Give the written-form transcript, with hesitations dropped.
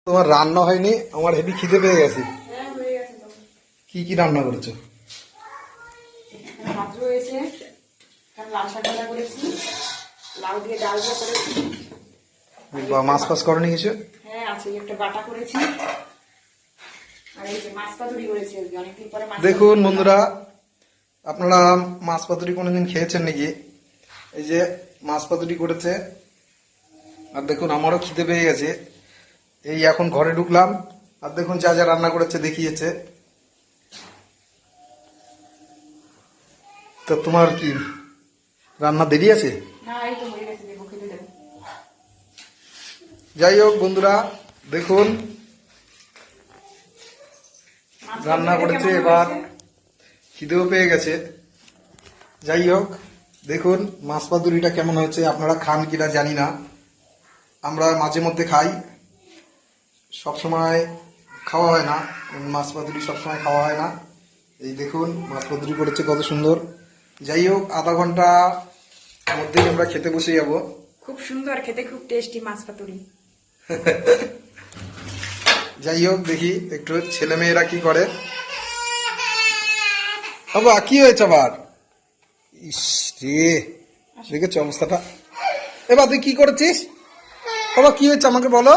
তোমার রান্না হয়নি, আমার হেভি খিদে পেয়ে গেছে। কি কি রান্না করেছো? ভাত রয়েছে, লাল শাক ভাজা করেছি, লাউ দিয়ে ডাল দিয়ে করেছি। বা মাছ ফাছ করনি কিছু? হ্যাঁ আছে, একটা বাটা করেছি। আর এই যে মাছ পাতুরি করেছি, অনেকদিন পরে মাছ। দেখুন বন্ধুরা, আপনারা মাছ পাতুরি কোনোদিন খেয়েছেন নাকি? এই যে মাছ পাতুরি করেছে। আর দেখুন আমারও খিদে পেয়ে গেছে, এই এখন ঘরে ঢুকলাম। আর দেখুন যা যা রান্না করেছে দেখিয়েছে। তো তোমার কি রান্না দেরি আছে? না এই তো হয়ে গেছে, দেবো খেতে দেবো। যাই হোক বন্ধুরা, দেখুন মাছ রান্না পাতুরিটা করেছে, কেমন এবার হয়েছে? খিদেও পেয়ে গেছে। যাই হোক দেখুন মাছ পাতুরিটা কেমন হয়েছে, আপনারা খান কিনা জানি না, আমরা মাঝে মধ্যে খাই, সবসময় খাওয়া হয় না। মাছ পাতুরি সবসময় খাওয়া হয় না। এই দেখুন মাছ পাতুরি করেছে কত সুন্দর। যাই হোক আধা ঘন্টা মধ্যেই আমরা খেতে বসে যাব। খুব সুন্দর খেতে, খুব টেস্টি মাছ পাতুরি। যাই হোক দেখি একটু ছেলে মেয়েরা কি করে। বাবা কি হয়েছে আবার? ইস রে, দেখেছ অবস্থাটা। এবার তুই কি করেছিস? বাবা কি হয়েছে আমাকে বলো।